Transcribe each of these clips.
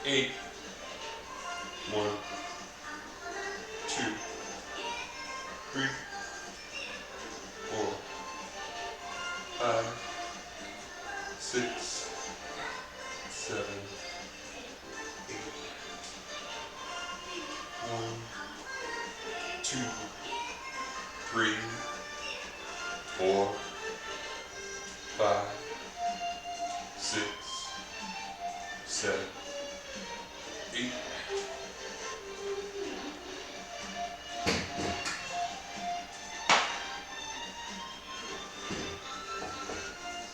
8. 1, 2, 3, 4, 5, 6, 7, 8. 1, 2, 3, 4, 5, 6, 7, 8.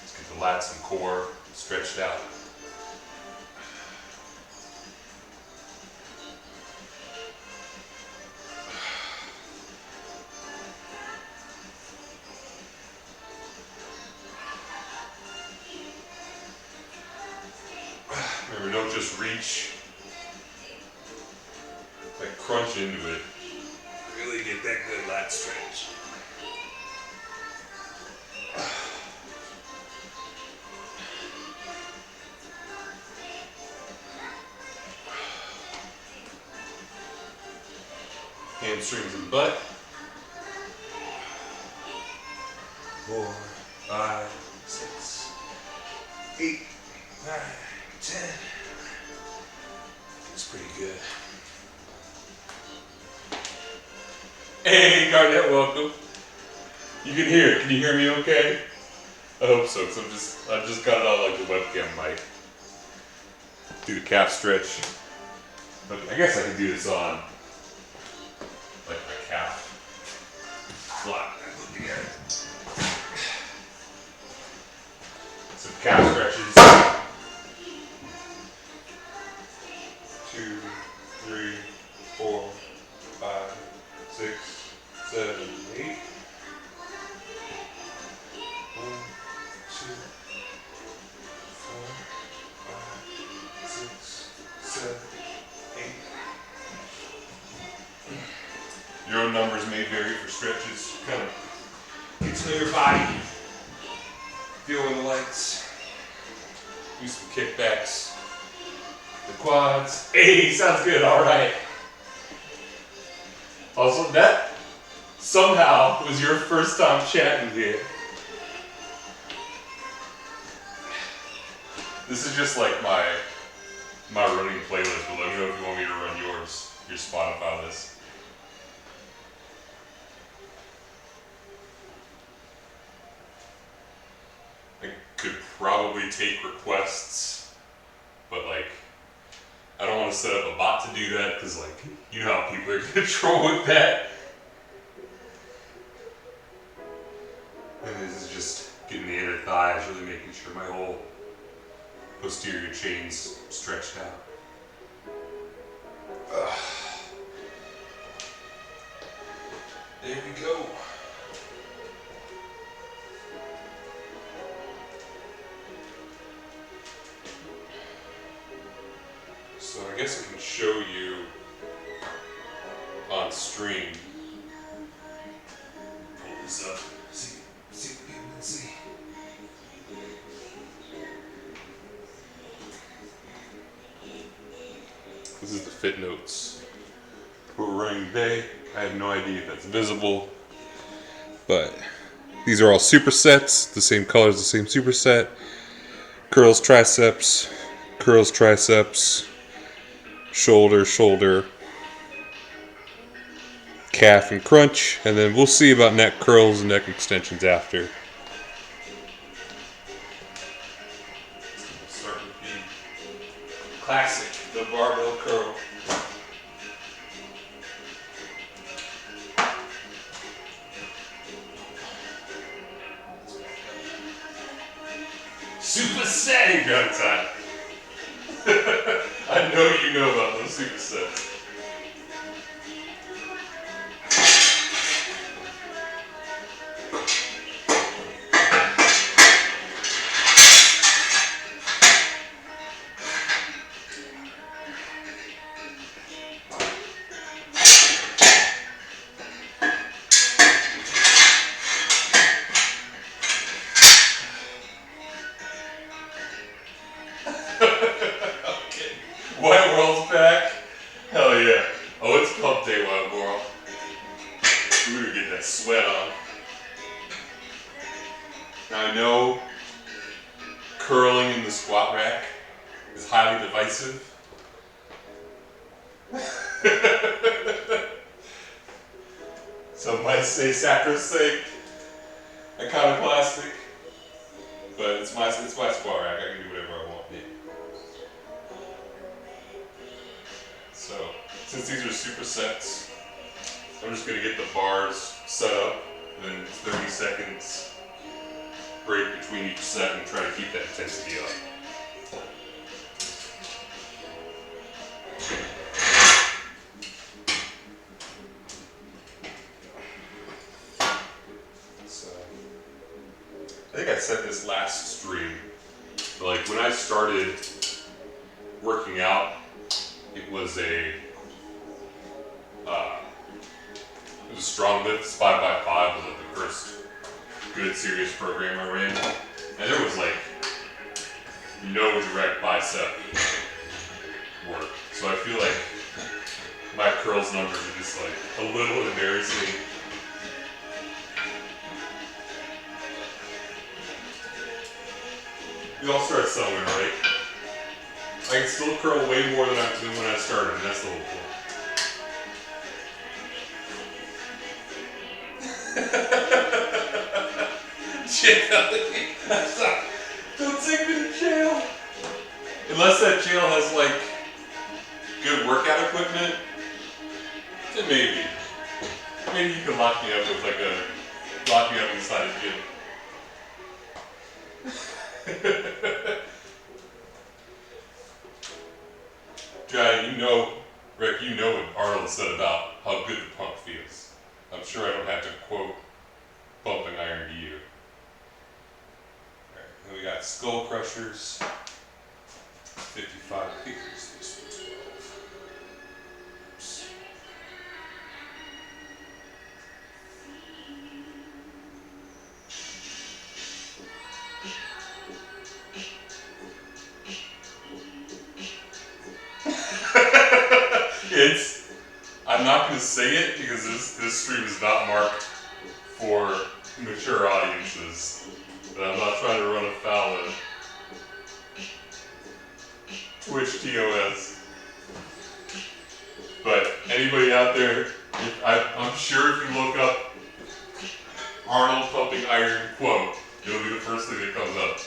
Let's get the lats and core stretched out. Remember, don't just reach, like crunch into it. Really get that good lat stretch. Hamstrings and butt. 4, 5, 6, 8, 9, 10. That's pretty good. Hey, Garnett, welcome. You can hear it. Can you hear me okay? I hope so, because I just got it on like the webcam mic. Do the calf stretch. But I guess I can do this on like my calf. Flat. Some calf stretches. 2, 3, 4, 5, 6, 7, 8. 1, 2, 4, 5, 6, 7, 8. Your own numbers may vary for stretches. Kind of get to know your body. Feeling the legs. Do some kickbacks. The quads. Hey, sounds good. All right. Also, that somehow was your first time chatting here. This is just like my running playlist, but let me know if you want me to run yours, your Spotify list. I could probably take requests, but like, I don't want to set up a bot to do that, because like, you know how people are going to troll with that. And this is just getting the inner thighs, really making sure my whole posterior chain's stretched out. There we go. So I guess I can show you on stream. Pull this up. See what people can see. This is the fit notes we're running today. I have no idea if that's visible, but these are all supersets, the same colors, the same superset. Curls, triceps, shoulder, calf and crunch, and then we'll see about neck curls and neck extensions after. Start with the classic, the barbell curl. Superset, gun time. I know you know about those supersets. What? White World's back. Hell yeah. Oh, it's pump day, White World. We were getting that sweat on. Now I know curling in the squat rack is highly divisive. Some might say sacrosanct, iconoclastic, but it's my squat rack. I can do whatever I want. So, since these are supersets, I'm just gonna get the bars set up, and then 30 seconds break between each set and try to keep that intensity up. So, I think I said this last stream, but like when I started working out, it was a strong lifts 5x5 was like the first good serious program I ran, and there was like no direct bicep work. So I feel like my curls numbers are just like a little embarrassing. We all start somewhere, right? I can still curl way more than I was doing when I started, and that's the whole point. Jail. Don't take me to jail. Unless that jail has like good workout equipment, then maybe. Maybe you can lock me up with like lock me up inside a gym. Johnny, Rick, you know what Arnold said about how good the pump feels. I'm sure I don't have to quote pumping iron to you. Alright, then we got skull crushers, 55 figures, this one's 12. Oops. I'm not going to say it because this stream is not marked for mature audiences, but I'm not trying to run afoul of Twitch TOS. But anybody out there, I'm sure if you look up Arnold pumping iron quote, it'll be the first thing that comes up.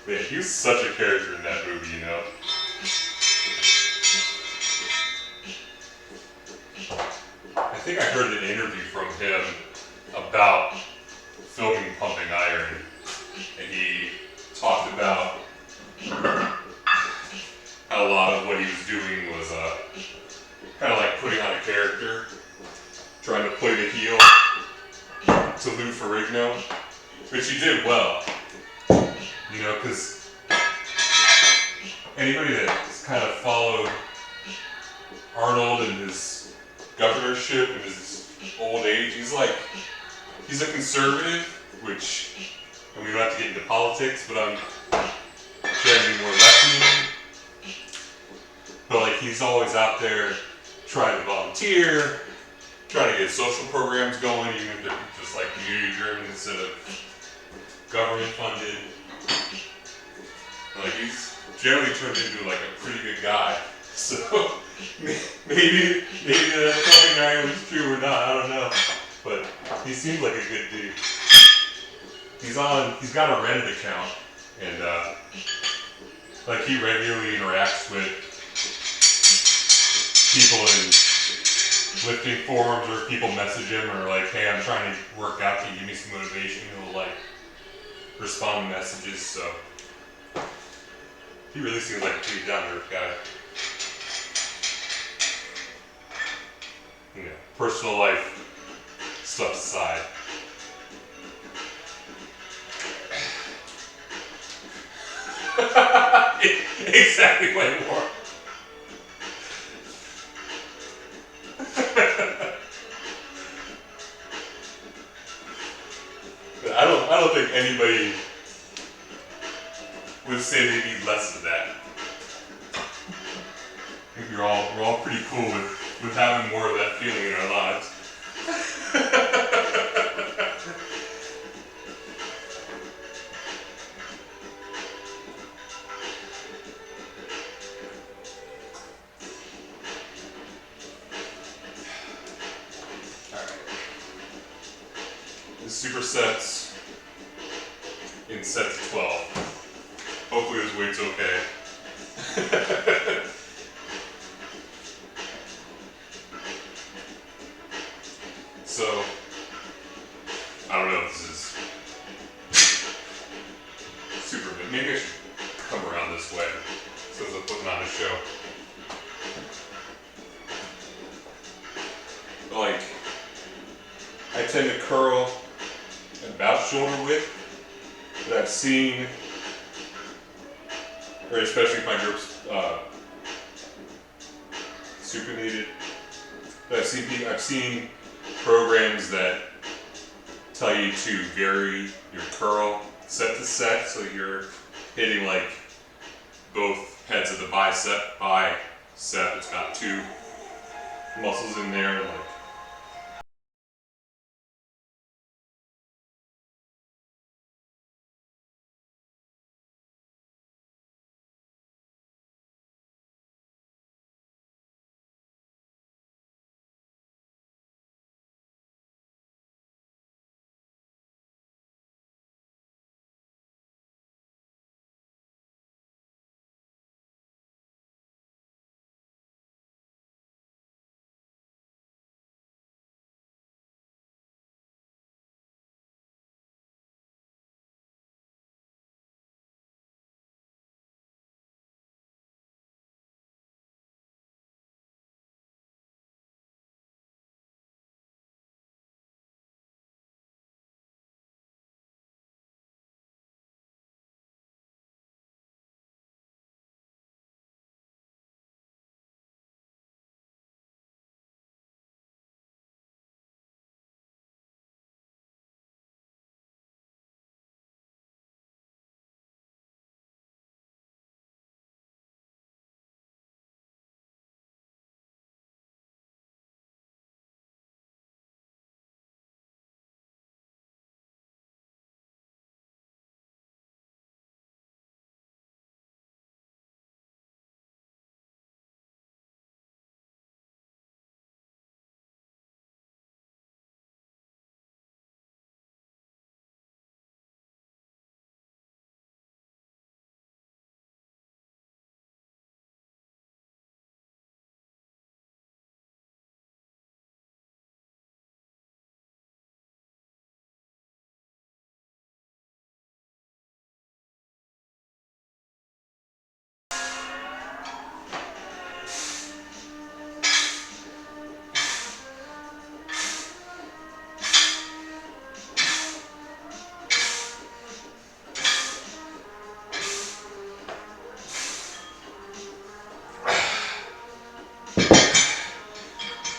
Man, he was such a character in that movie, you know? I think I heard an interview from him about filming Pumping Iron, and he talked about how a lot of what he was doing was kind of like putting on a character, trying to play the heel to Lou Ferrigno, which he did well. You know, because anybody that's kind of followed Arnold in his governorship and his old age, he's a conservative, which, and we don't have to get into politics, but I'm trying to be more left-leaning. But like, he's always out there trying to volunteer, trying to get social programs going, even if they're just like community driven instead of government funded. Like, he's generally turned into like a pretty good guy. So maybe that Pumping Iron was true or not, I don't know. But he seems like a good dude. He's got a Reddit account, and like he regularly interacts with people in lifting forums, or if people message him or like, hey, I'm trying to work out, can you give me some motivation? He'll like respond to messages, so he really seems like a pretty down-to-earth guy. You know, personal life stuff aside. Exactly what I want. I don't think anybody would say they need less of that. I think we're all pretty cool with having more of that feeling in our lives. Supersets in sets of 12. Hopefully this weight's okay. So, I don't know if this is super good. Maybe I should come around this way since I'm putting on a show. Like, I tend to curl about shoulder width, but I've seen, or especially if my grip's supinated, but I've seen programs that tell you to vary your curl set to set, so you're hitting like both heads of the bicep. It's got two muscles in there, like.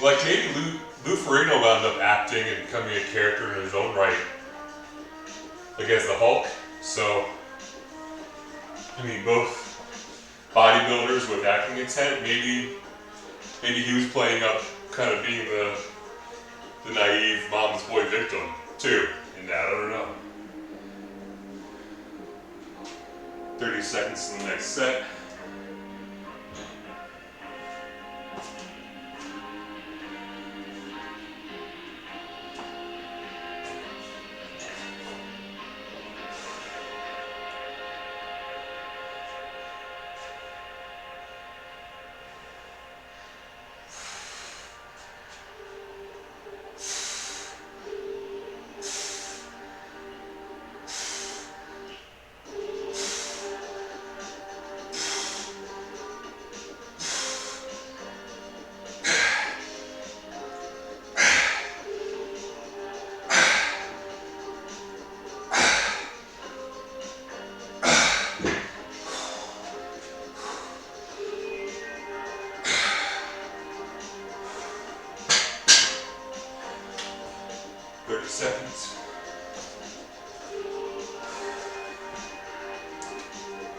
Like maybe Lou Ferrigno wound up acting and becoming a character in his own right against the Hulk. So, I mean, both bodybuilders with acting intent. Maybe he was playing up, kind of being the naive mama's boy victim too. In that, I don't know. 30 seconds to the next set.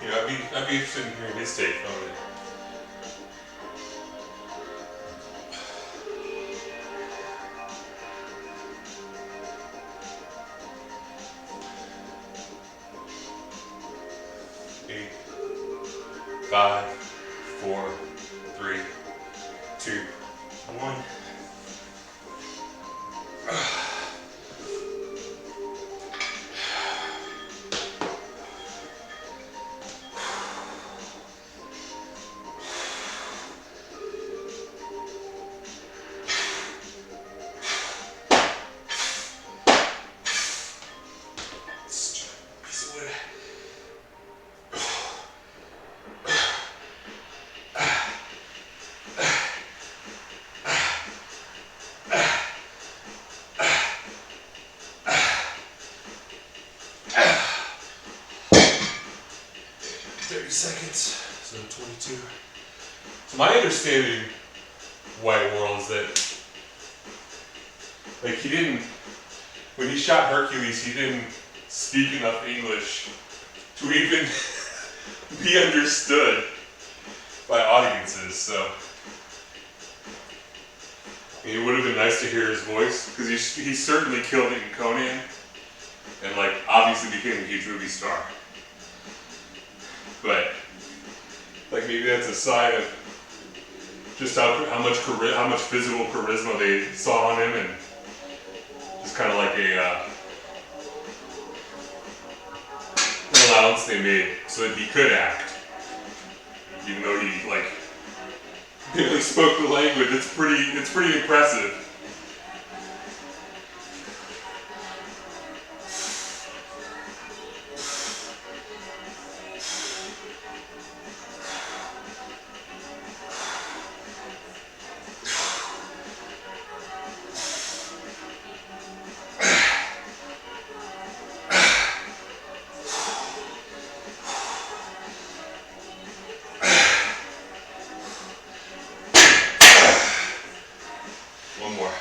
You know, I'd be interested in hearing his take on it. Eight, 5, 4, 3, 2, 1. Piece of wood. 30 seconds, so 22. So my understanding, White World, is that, like, he didn't, when he shot Hercules, he didn't speak enough English to even be understood by audiences, so. It would have been nice to hear his voice, because he certainly killed it in Conan, and, like, obviously became a huge movie star. But, like, maybe that's a sign of just how much physical charisma they saw on him, and just kind of like an allowance they made so that he could act, even though he, like, barely spoke the language. It's pretty impressive. One more.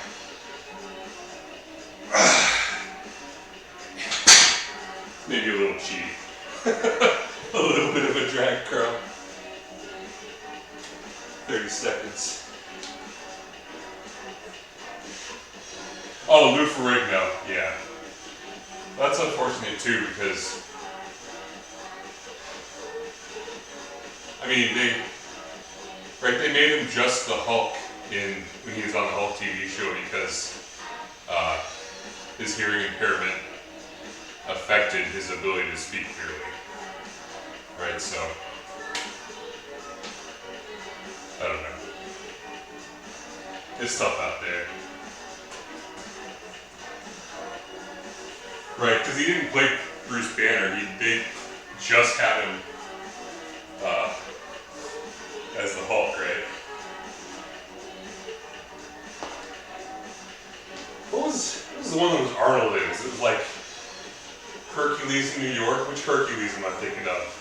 Maybe a little cheaty. A little bit of a drag curl. 30 seconds. Oh, Lou Ferrigno, yeah. That's unfortunate too, because I mean they made him just the Hulk when he was on the Hulk TV show because his hearing impairment affected his ability to speak clearly. Right, so I don't know. It's tough out there. Right, because he didn't play Bruce Banner. They just had him as the Hulk, right? What was the one that was Arnold in? It was like Hercules in New York. Which Hercules am I thinking of?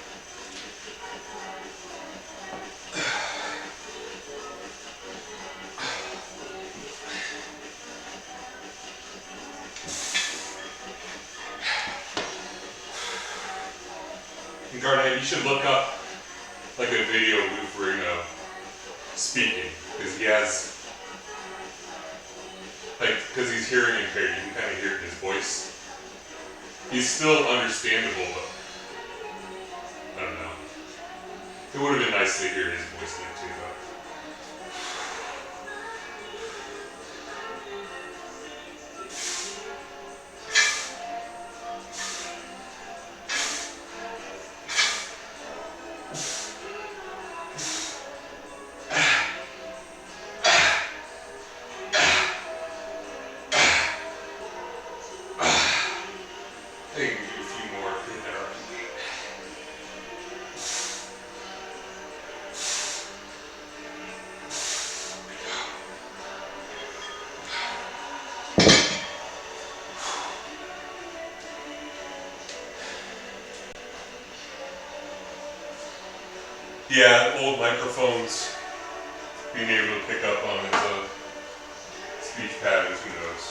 Garnett, you should look up like a video of Lou Ferrigno speaking, because he has, like, because he's hearing impaired, you can kind of hear it in his voice. He's still understandable, but I don't know. It would have been nice to hear his voice in it too, though. Yeah, old microphones being able to pick up on his speech patterns, who knows.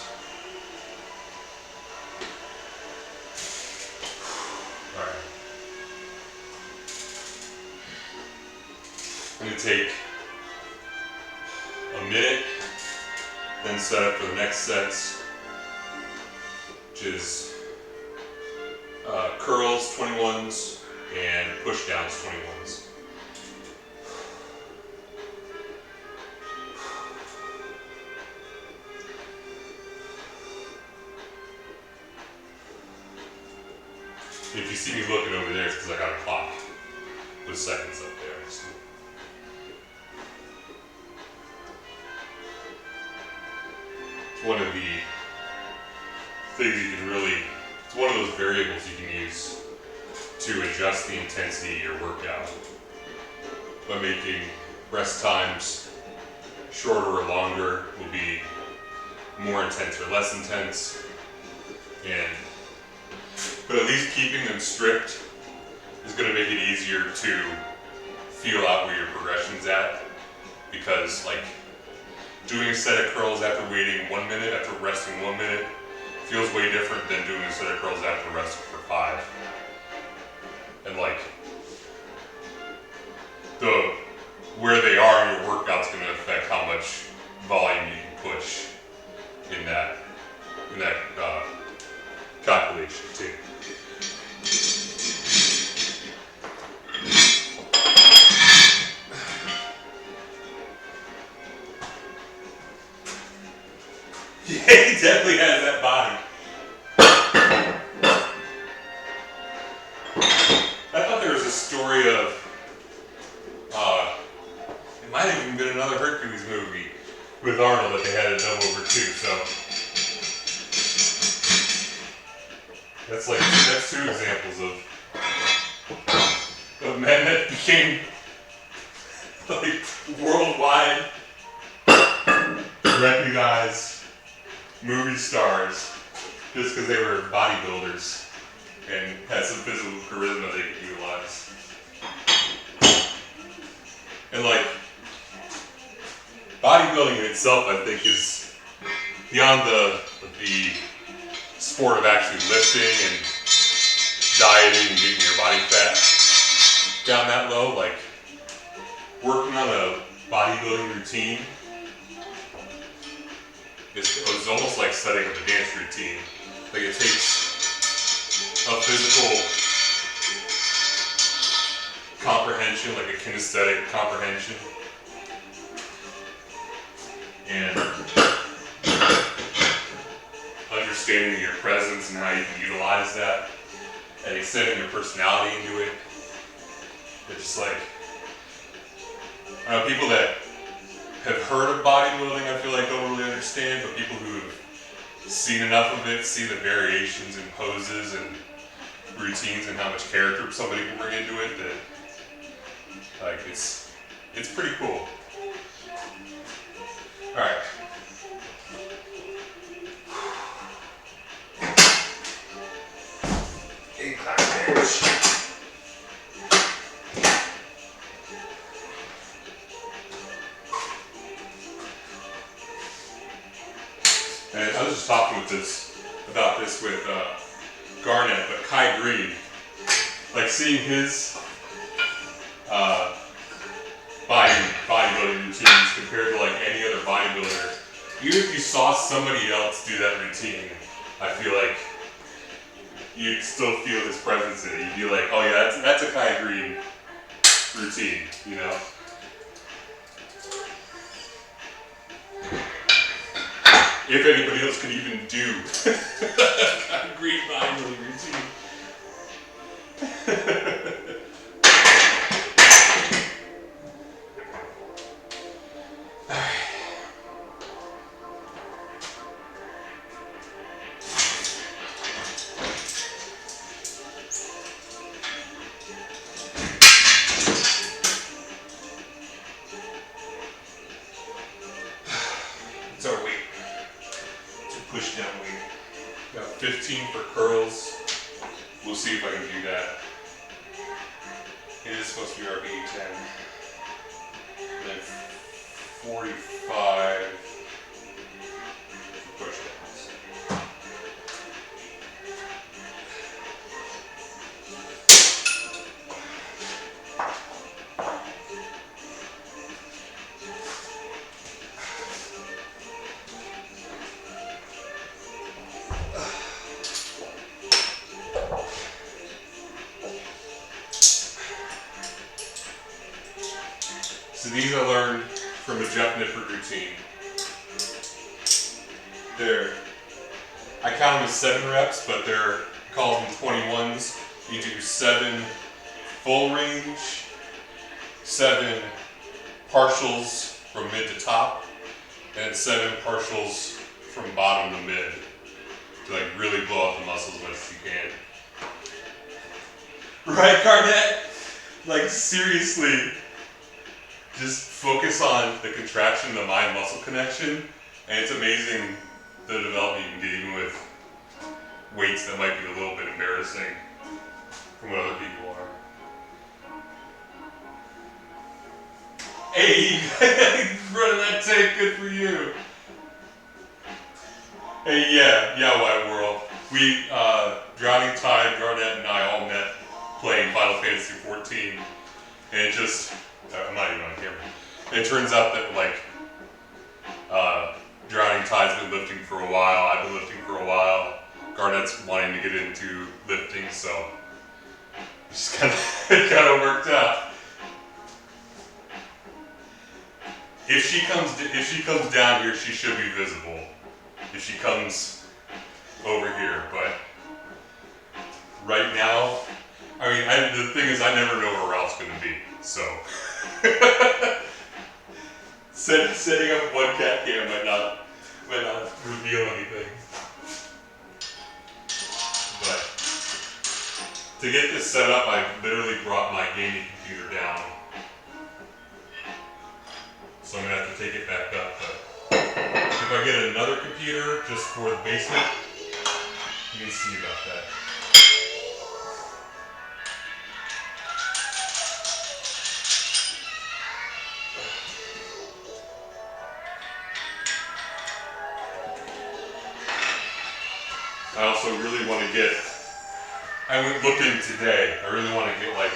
Alright. I'm going to take a minute, then set up for the next sets, which is curls 21s and push downs 21s. If you see me looking over there, it's because I got a clock with seconds up there. So. It's one of the things you can really, it's one of those variables you can use to adjust the intensity of your workout by making rest times shorter or longer will be more intense or less intense, but at least keeping them strict is going to make it easier to feel out where your progression's at, because like doing a set of curls after waiting 1 minute, after resting 1 minute, feels way different than doing a set of curls after resting for 5. And like, where they are in your workout's going to affect how much volume you can push in that calculation too. Yeah, he definitely has that body. I thought there was a story of, it might have even been another Hercules movie with Arnold that they had to dub over too, so. That's 2 examples of men that became like worldwide recognized movie stars just because they were bodybuilders and had some physical charisma they could utilize. And like, bodybuilding in itself, I think, is beyond the sport of actually lifting and dieting and getting your body fat down that low. Like, working on a bodybuilding routine is almost like setting up a dance routine. Like, it takes a physical comprehension, like a kinesthetic comprehension, and understanding your presence and how you can utilize that, and extending your personality into it. It's just like, I don't know, people that have heard of bodybuilding, I feel like don't really understand, but people who have seen enough of it, see the variations in poses and routines and how much character somebody can bring into it, that like it's pretty cool. Alright. And I was just talking about this with Garnett, but Kai Green, like seeing his bodybuilding routines compared to like any other bodybuilder. Even if you saw somebody else do that routine, I feel like you'd still feel his presence in it. You'd be like, oh yeah, that's a Kai Green routine, you know? If anybody else could even do a Kai Green bodybuilding routine. It's our weight. It's a push down weight. Got 15 for curls. We'll see if I can do that. It is supposed to be our B10. And then 45 for push downs. these I learned from a Jeff Nippert routine. I count them as 7 reps, but they're called them 21s. You do 7 full range, 7 partials from mid to top, and 7 partials from bottom to mid to like really blow out the muscles as much as you can. Right, Garnett? Like seriously, just focus on the contraction, the mind-muscle connection, and it's amazing the development you can get even with weights that might be a little bit embarrassing from what other people are. Hey, running that tape, good for you. Hey, yeah, White World. We, Drowning Tide, Garnett, and I all met playing Final Fantasy 14, and it just, I'm not even on camera. It turns out that, like, Drowning Tide's been lifting for a while, I've been lifting for a while, Garnett's wanting to get into lifting, so it just it kind of worked out. If she comes down here, she should be visible. If she comes over here, but right now, I mean, the thing is, I never know where Ralph's going to be, so setting up one cat cam might not reveal anything. But to get this set up, I literally brought my gaming computer down, so I'm going to have to take it back up. But if I get another computer just for the basement, you can see about that. I also really want to get, I went looking today, I really want to get like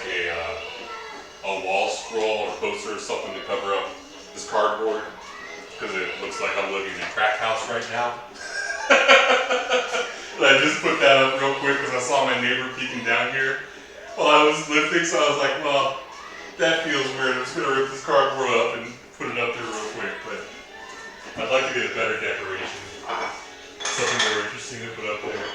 a wall scroll or poster or something to cover up this cardboard, because it looks like I'm living in a crack house right now. I just put that up real quick because I saw my neighbor peeking down here while I was lifting, so I was like, well, that feels weird. I'm just going to rip this cardboard up and put it up there real quick, but I'd like to get a better decoration. Something more interesting to put up there.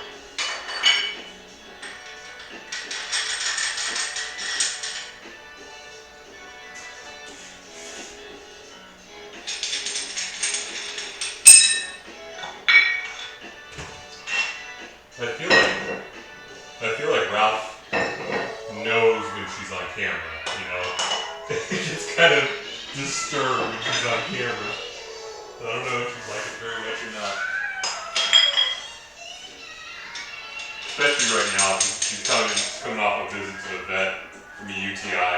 I feel like Ralph knows when she's on camera, you know? He gets kind of disturbed when she's on camera. I don't know if she's like it very much or not. Especially right now, she's coming off a visit to the vet from a UTI.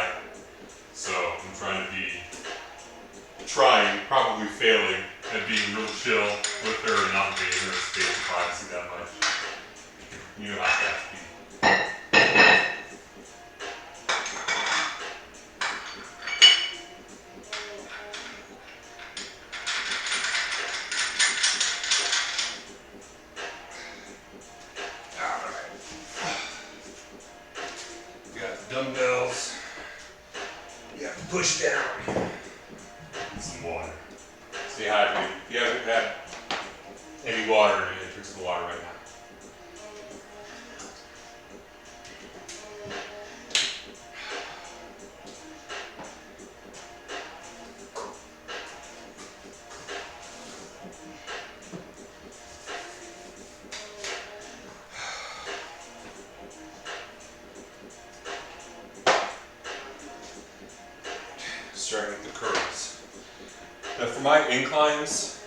So I'm probably failing at being real chill with her and not invading her space and privacy that much. You know how fast be. Dumbbells. You have to push down. And some water. Stay hydrated. If you haven't had any water, you drink some water right now. Starting with the curls. Now for my inclines,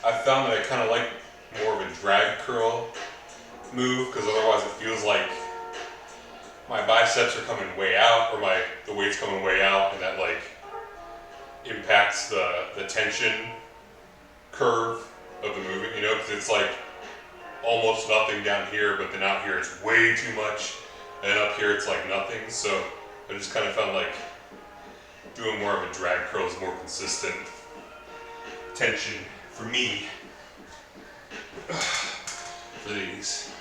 I found that I kind of like more of a drag curl move, because otherwise it feels like my biceps are coming way out, or the weight's coming way out, and that like impacts the tension curve of the movement, you know, because it's like almost nothing down here, but then out here it's way too much, and up here it's like nothing. So I just kind of found like doing more of a drag curl is more consistent tension for me for these.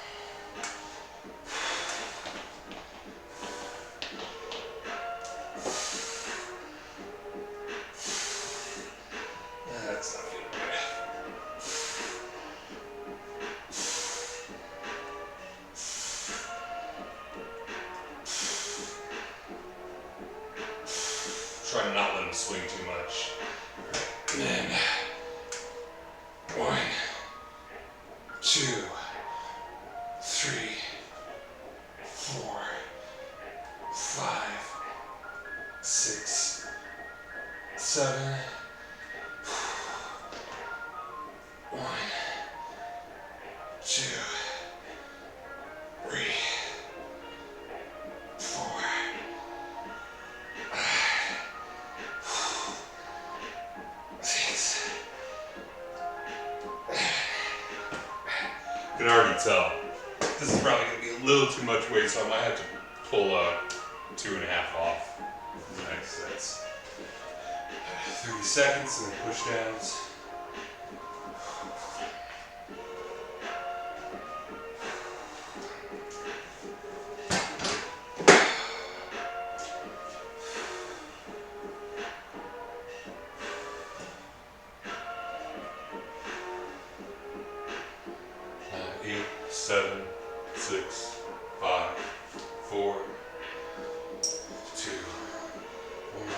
to swing too much. And then 1, 2, 3, 4, 5, 6, 7. 1, 2, 3, 4. You can already tell. This is probably going to be a little too much weight, so I might have to pull 2.5 off the next sets. 30 seconds and then push downs. Seven, 6, 5, 4, 2, 1.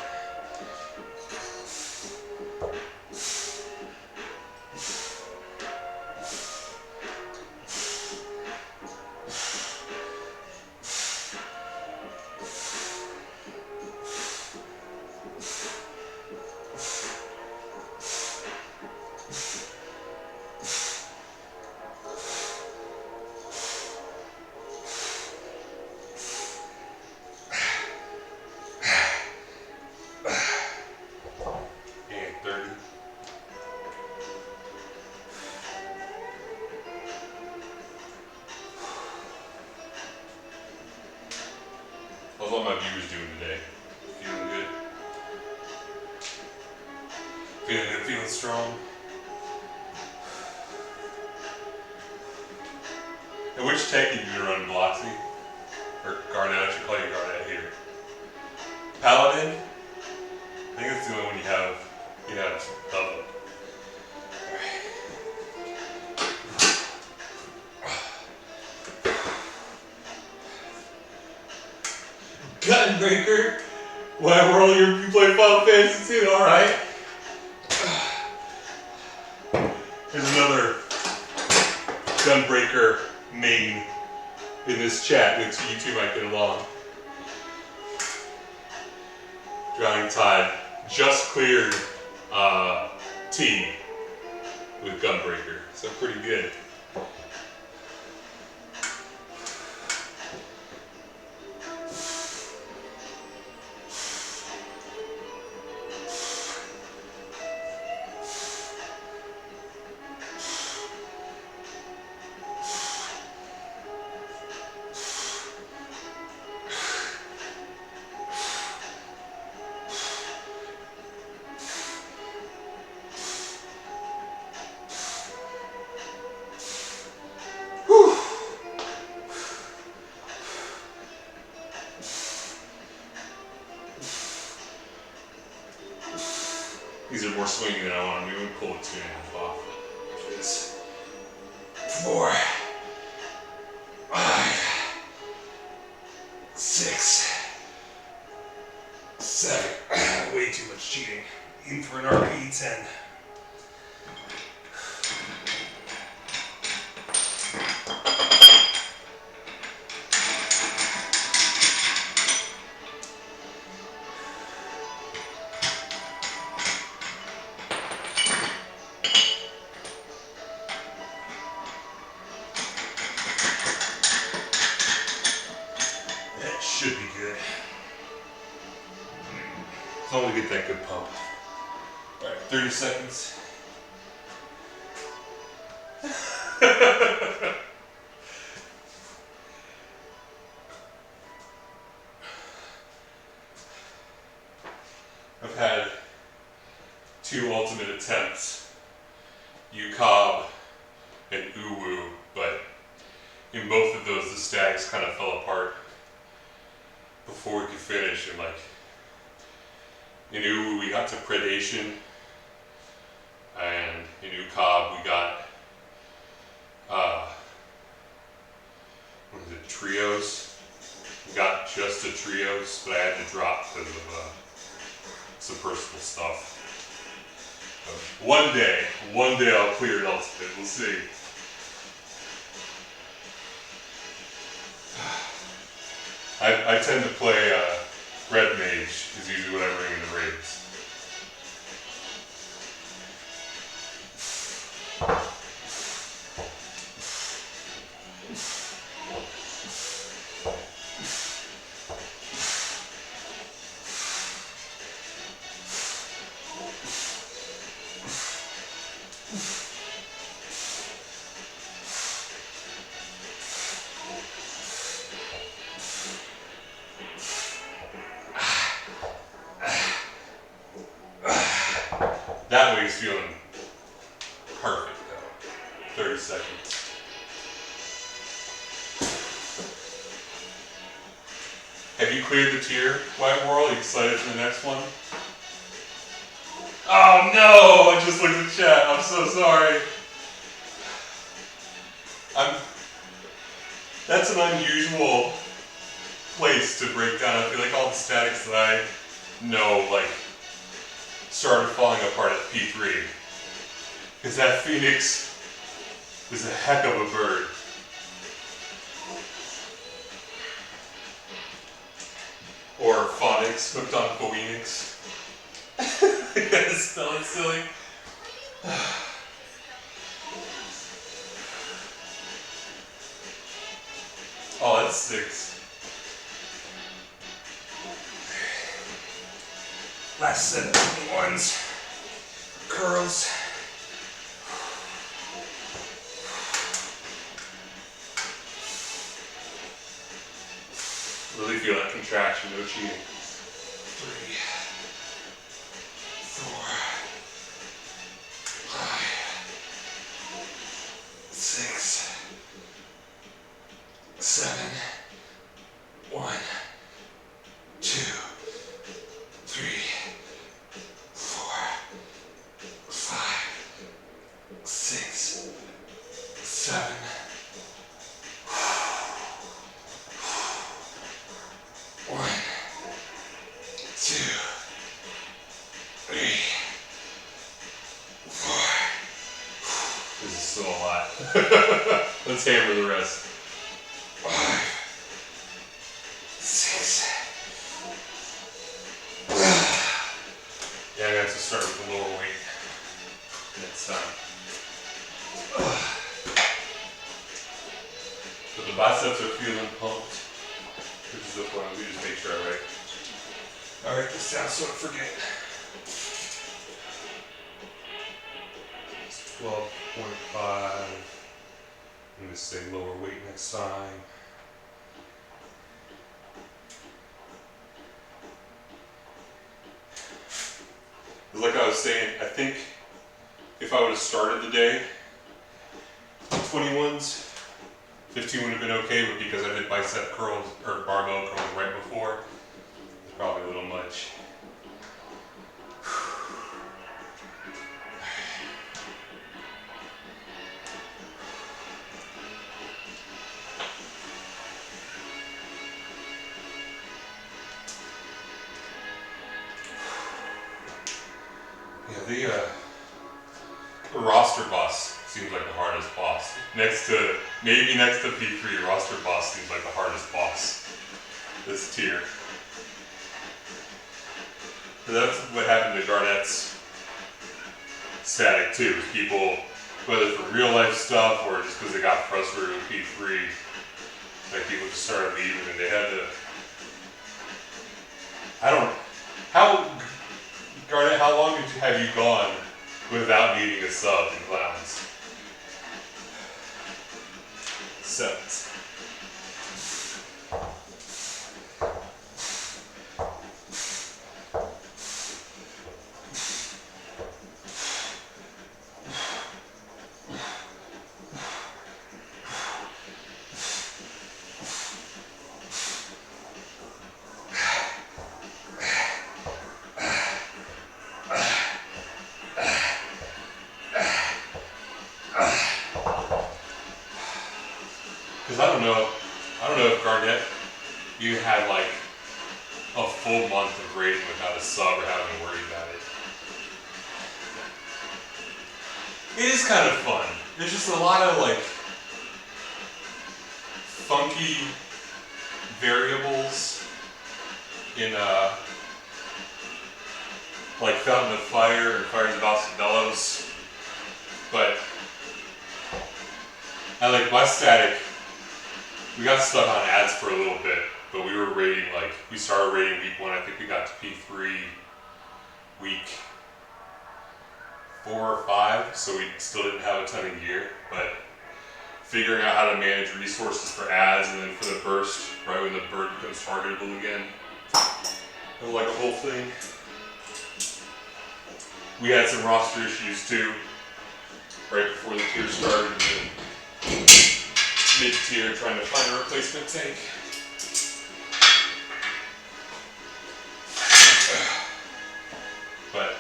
How's all my viewers doing today? Feeling good? Feeling good, feeling strong? And which tech have you been running, Bloxy? Or Garnet, I should call you Garnet here. Paladin? I think that's the only one you have double. Gunbreaker? Why were all you play Final Fantasy 2? Alright. There's another Gunbreaker main in this chat. Thanks for you two might get along. Drowning Tide just cleared T with Gunbreaker, so pretty good. These are more swinging than I want. We would pull a 2.5 off. Which is 4, 5, 6, 7. Way too much cheating. Even for an RP 10. Should be good. As long as we get that good pump. Alright, 30 seconds. I've had 2 ultimate attempts, UCOB and Uwu, but in both of those the stacks kind of fell apart before we could finish, and like in Uwu we got to predation, and in UCOB we got what is it, trios. We got just the trios, but I had to drop because of some personal stuff. One day I'll clear it ultimate. We'll see. I tend to play red mage is usually what I bring in the raids. That way he's feeling perfect though. 30 seconds. Have you cleared the tier, White World? Are you excited for the next one? Oh no! I just looked at the chat. I'm so sorry. That's an unusual place to break down. I feel like all the statics that I know, like, started falling apart at P3. Because that Phoenix is a heck of a bird. Or Phonics, hooked on Phoenix. You gotta spell it silly. Oh, that's 6. Last set of ones. Curls. Really feel that contraction, no cheating. 3, 4, 5, 6, 7, 1, 2, 3, 4, 5, 6, 7. 1, 2, 3, 4. This is still a lot. Let's hammer the rest. 5, 6. Yeah, I'm gonna have to start with the lower weight next time. So the biceps are feeling pumped. Which is the point. We just make sure I write. I'll write this down so I don't forget. 12.5. I'm going to say lower weight next time. Like I was saying, I think if I would have started the day on 21s, 15 would have been okay, but because I did bicep curls or barbell curls right before, it's probably a little much. Yeah, the roster boss seems like the hardest boss. Maybe next to P3, roster boss seems like the hardest boss this tier. So that's what happened to Garnett's static too. People, whether for real life stuff or just because they got frustrated with P3, like people just started leaving and they had to. Garnett, how long have you gone without needing a sub in Clowns? 7. Because I don't know if Garnett, you had like a full month of raiding without a sub or having to worry about it. It is kind of fun. There's just a lot of like funky variables in like Fountain of Fire and Fires of Alcibelos, but I like my static. We got stuck on ads for a little bit, but we were rating we started rating week 1. I think we got to P3 week 4 or 5, so we still didn't have a ton of gear, but figuring out how to manage resources for ads and then for the burst, right when the bird becomes targetable again. It was like a whole thing. We had some roster issues too, right before the tier started, and then mid-tier trying to find a replacement tank. But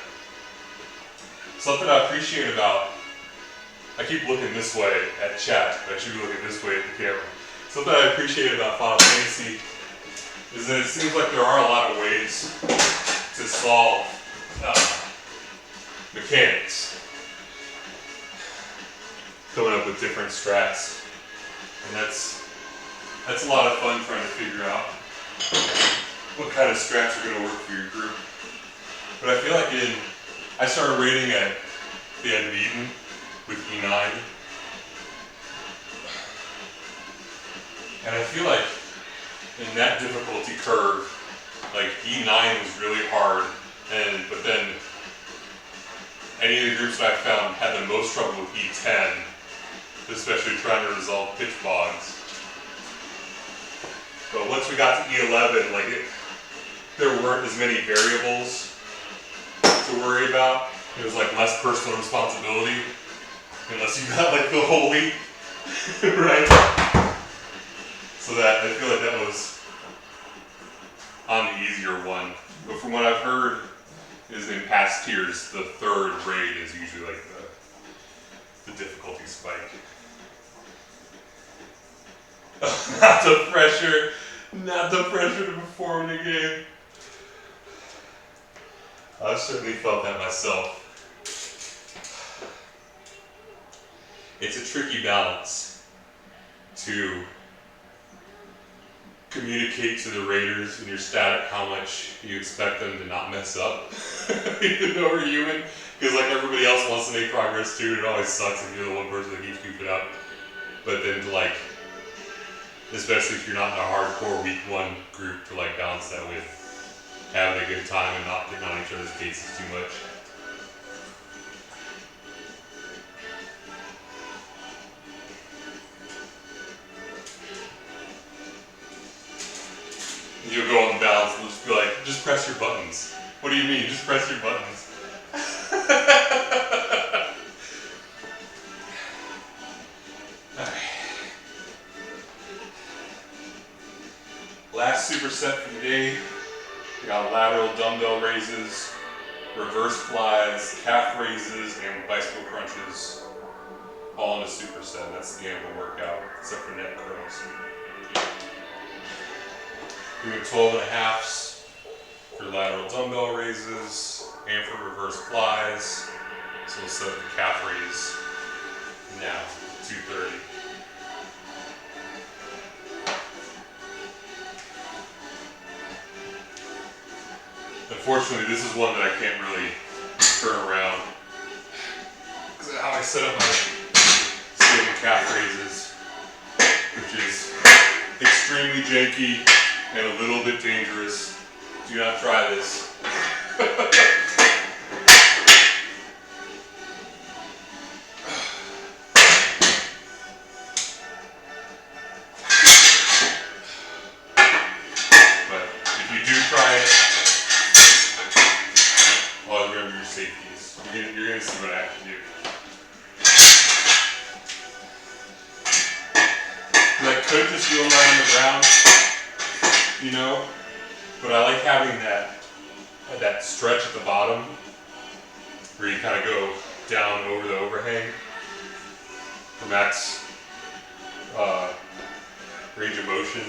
something I appreciate about, I keep looking this way at chat, but I should be looking this way at the camera. Something I appreciate about Final Fantasy is that it seems like there are a lot of ways to solve mechanics. Coming up with different strats. And that's a lot of fun trying to figure out what kind of strats are going to work for your group. But I feel like I started raiding at the end of Eden with E9. And I feel like in that difficulty curve, like E9 was really hard, but then any of the groups that I found had the most trouble with E10, especially trying to resolve pitch bogs. But once we got to E11, there weren't as many variables to worry about. It was like less personal responsibility, unless you got like the holy, right? So that, I feel like that was on the easier one. But from what I've heard, is in past tiers, the third raid is usually like the difficulty spike. Not the pressure to perform in the game. I've certainly felt that myself. It's a tricky balance to communicate to the raiders in your static how much you expect them to not mess up, even though we're human, because like everybody else wants to make progress too. It always sucks if you're the one person that keeps goofing up. But then to like, especially if you're not in a hardcore week 1 group, to like balance that with having a good time and not getting on each other's cases too much. You'll go on the balance and just be like, just press your buttons. What do you mean? Just press your buttons. Last superset for the day. We got lateral dumbbell raises, reverse flies, calf raises, and bicycle crunches. All in a superset. That's the end of the workout, except for neck curls. Doing 12.5s for lateral dumbbell raises and for reverse flies. So we'll set up the calf raise now, 230. Unfortunately, this is one that I can't really turn around because of how I set up my standing calf raises, which is extremely janky and a little bit dangerous. Do not try this. But if you do try it, always remember your safeties. You're going to see what I have to do. I could just do them right on the ground, you know, but I like having that stretch at the bottom where you kind of go down over the overhang for max range of motion.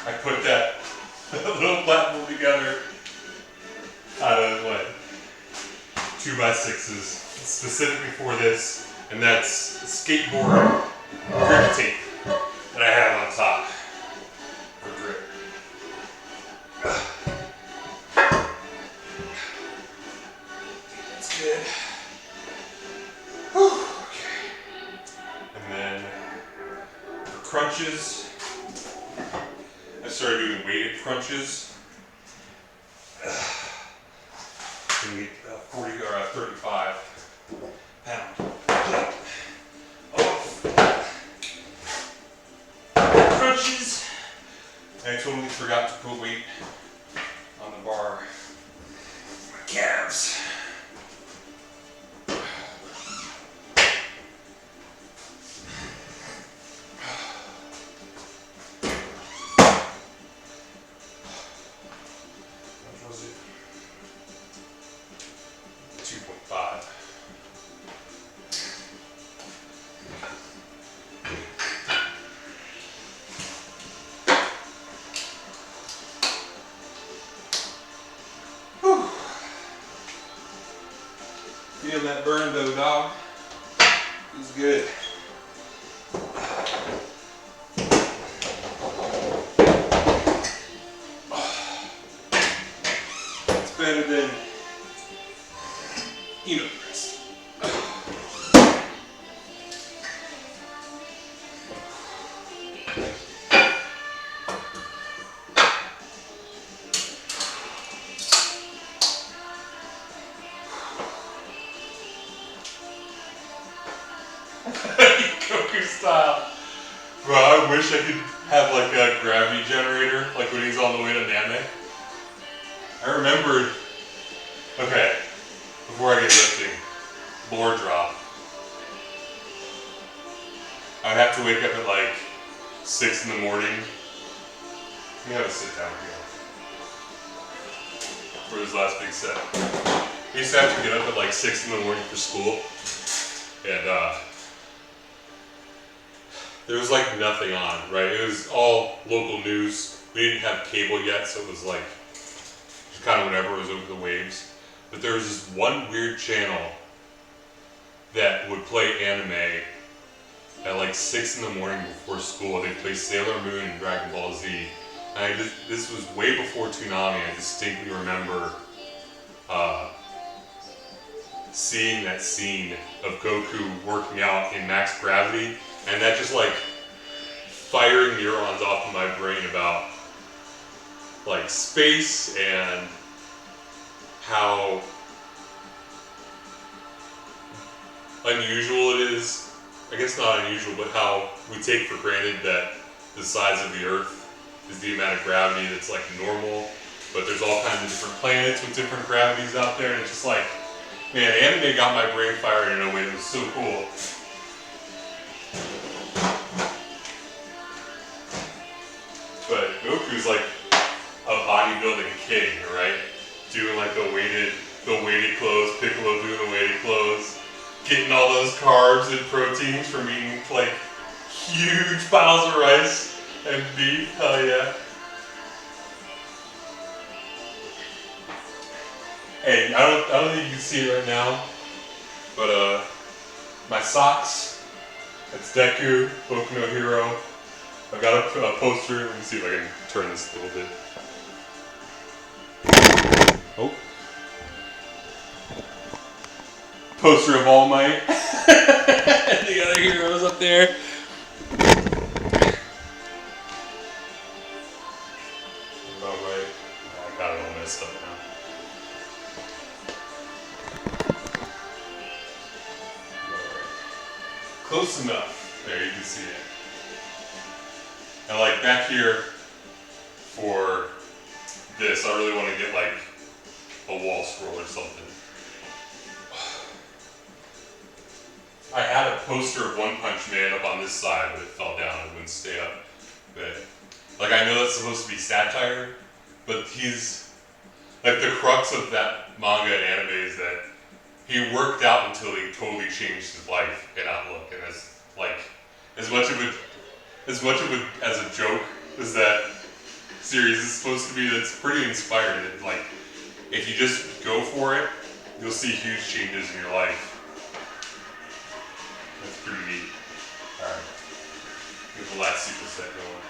I put that little platform together out of what? 2x6s specifically for this, and that's skateboard grip tape that I have on top for grip. That's good. Whew. Okay. And then for crunches, I started doing weighted crunches. And we 40 or 35 pound crunches. And I totally forgot to put weight on the bar. My calves. What was it? 2.5. Whew. Feeling that burn though, dog. It's good. It's better than rest. Goku style. Bro, I wish I could have like a gravity generator, like when he's on the way to Namek. I remembered, okay, before I get lifting, floor drop. I'd have to wake up at like 6 in the morning. Let me have a sit down here for his last big set. He used to have to get up at like 6 in the morning for school. And there was like nothing on, right? It was all local news. We didn't have cable yet, so it was like just kind of whatever was over the waves. But there was this one weird channel that would play anime at like 6 in the morning before school. They'd play Sailor Moon and Dragon Ball Z. And this was way before Toonami. I distinctly remember seeing that scene of Goku working out in max gravity, and that just like firing neurons off of my brain about like space and how unusual it is. I guess not unusual, but how we take for granted that the size of the Earth is the amount of gravity that's like normal, but there's all kinds of different planets with different gravities out there, and it's just like, man, anime got my brain firing in a way that was so cool. But Goku's like a bodybuilding king, right? Doing like the weighted clothes, Piccolo doing the weighted clothes, getting all those carbs and proteins from eating like huge piles of rice and beef. Hell yeah. Hey, I don't think you can see it right now, but my socks, it's Deku, Boku no Hero. I've got a poster. Let me see if I can turn this a little bit. Oh. Poster of All Might. And the other heroes up there. All right. Oh, I got it all messed up now. Close enough. There, you can see it. And like back here for this, I really want to get like a wall scroll or something. I had a poster of One Punch Man up on this side, but it fell down and wouldn't stay up. But like I know that's supposed to be satire, but he's like the crux of that manga and anime is that he worked out until he totally changed his life and outlook. And as much of it as a joke is that series is supposed to be that's pretty inspiring. It's like, if you just go for it, you'll see huge changes in your life. That's pretty neat. Alright. Get the last superset going.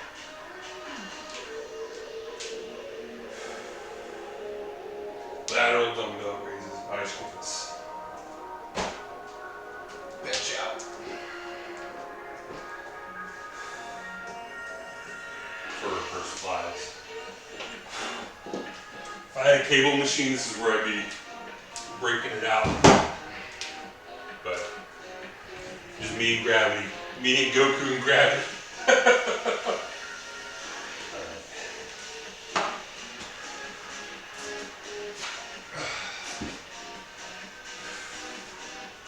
That old dumb dog raises Eichhoff's. Bench out. For reverse flies. If I had a cable machine, this is where I'd be breaking it out. But just me and gravity. Me and Goku and gravity.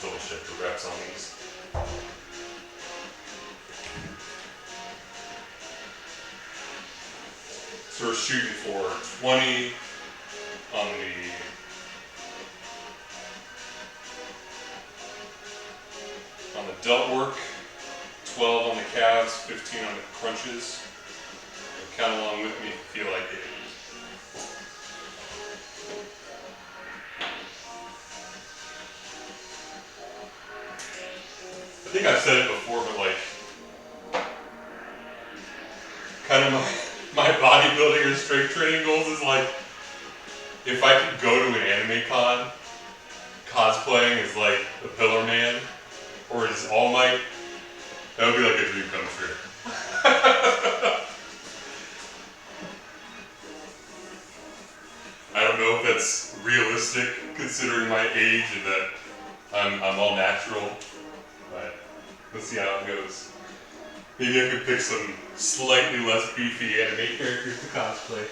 Double check the reps on these. So we're shooting for 20 on the delt work, 12 on the calves, 15 on the crunches. And count along with me if you feel like it. I think I've said it before, but like, kind of my bodybuilding or strength training goals is like, if I could go to an anime con, cosplaying as like the Pillar Man or as All Might, that would be like a dream come true. I don't know if that's realistic considering my age and that I'm all natural, but let's see how it goes. Maybe I could pick some slightly less beefy anime characters to cosplay.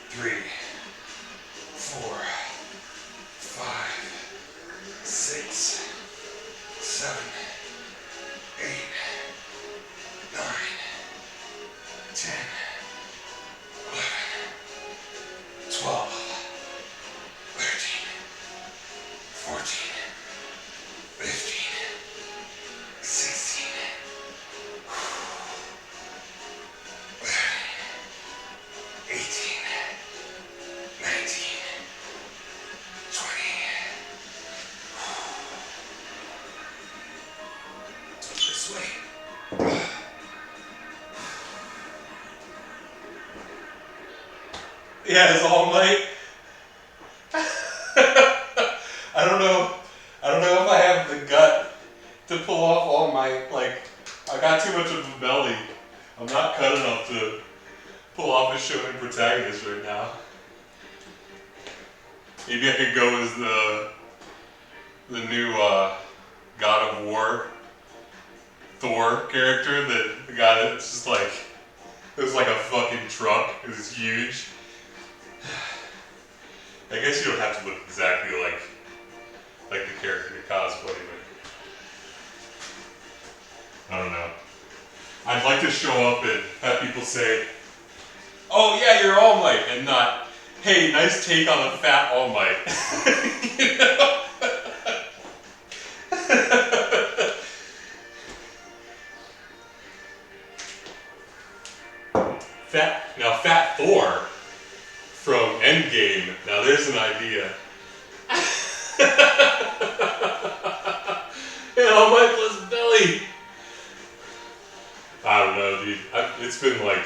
Three, 4, 5, 6, 7, 8, 9, 10, 11, 12, 13, 14, 15, 16, 18, 19, 20. This way. Yeah, it's All Might. I don't know if I have the gut to pull off All Might. Like, I got too much of a belly. I'm not cut enough to pull off a shonen protagonist right now. Maybe I could go as the new God of War Thor character, the guy that's just like, it was like a fucking truck. It was huge. I guess you don't have to look exactly like the character to cosplay, but I don't know. I'd like to show up and have people say, "Oh yeah, you're All Might," and not, "Hey, nice take on a fat All Might." You know? Fat Thor from Endgame. Now there's an idea. And All Might plus belly. I don't know, dude. It's been like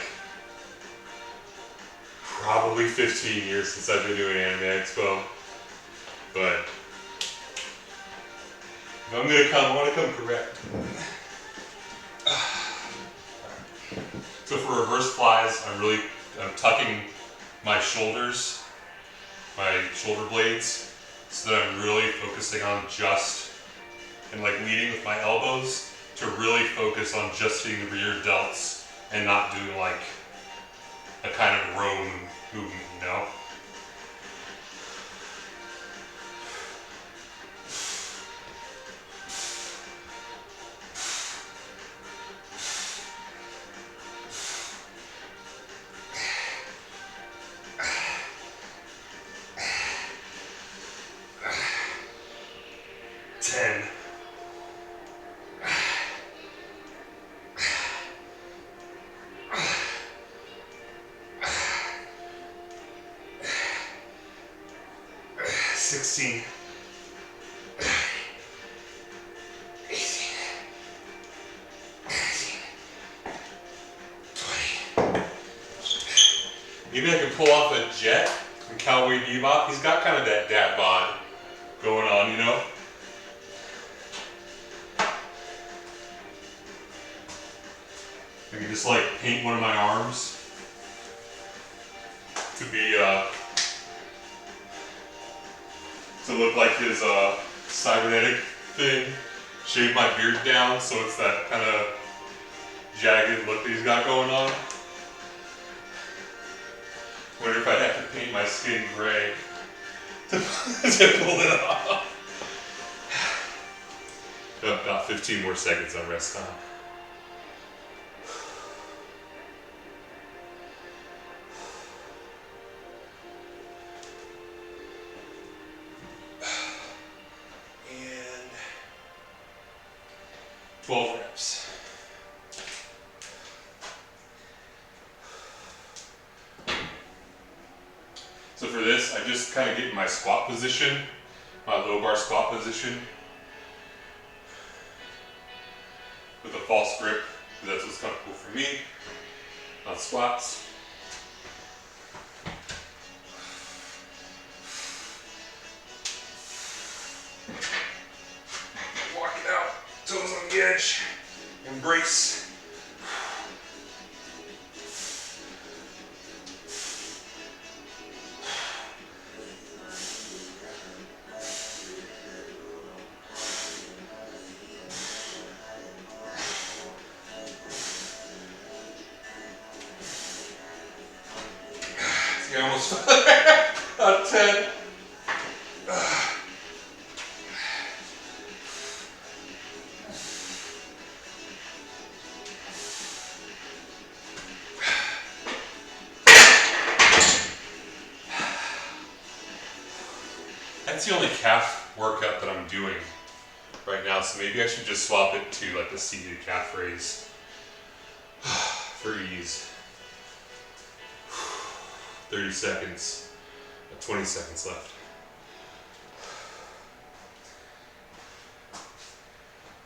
probably 15 years since I've been doing Anime Expo. But if I'm gonna come, I want to come correct. So for reverse flies, I'm tucking my shoulders, my shoulder blades, so that I'm really focusing on just, and like leading with my elbows to really focus on just hitting the rear delts and not doing like a kind of roam movement, you know? 16. 18. 20. Maybe I can pull off a jet from Cowboy Bebop. He's got kind of that dad bod going on, you know? I can just like paint one of my arms to be to look like his cybernetic thing. Shave my beard down so it's that kind of jagged look that he's got going on. Wonder if I'd have to paint my skin gray to pull it off. About 15 more seconds on rest time. And 12 reps. So for this, I just kind of get in my squat position, my low bar squat position, with a false grip, because that's what's comfortable for me on squats. Walk it out, toes on the edge, embrace. I almost about 10. That's the only calf workout that I'm doing right now, so maybe I should just swap it to like the seated calf raise for ease. 30 seconds, 20 seconds left.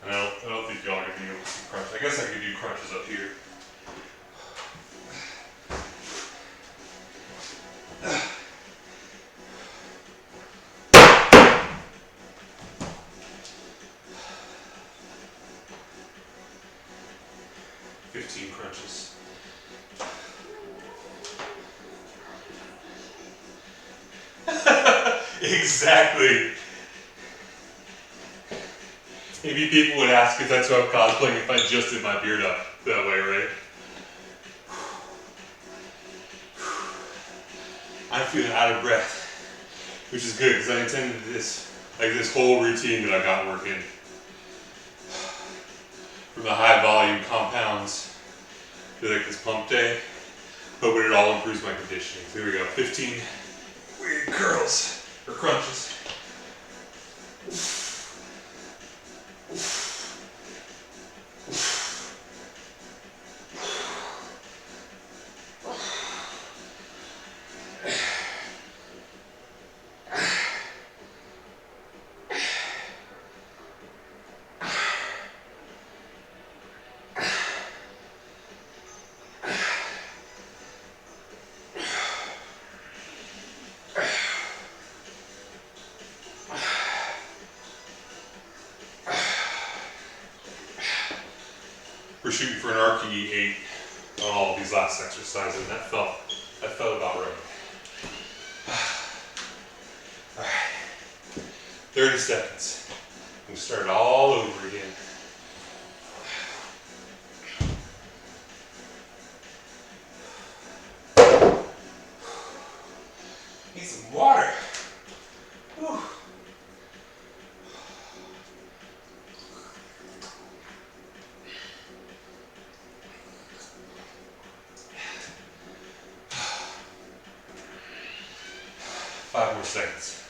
And I don't think y'all are gonna be able to see crunch. I guess I could do crunches up here. Crunches. Exactly. Maybe people would ask if that's what I'm cosplaying if I just did my beard up that way, right? I'm feeling out of breath, which is good because I intended this whole routine that I got working from the high volume compounds to like this pump day, hoping it all improves my conditioning. So here we go, 15 weird curls or crunches. We're shooting for an RPE 8 on all of these last exercises, and that felt about right. All right, 30 seconds. We start all over again. Need some water. Whew. Five more seconds.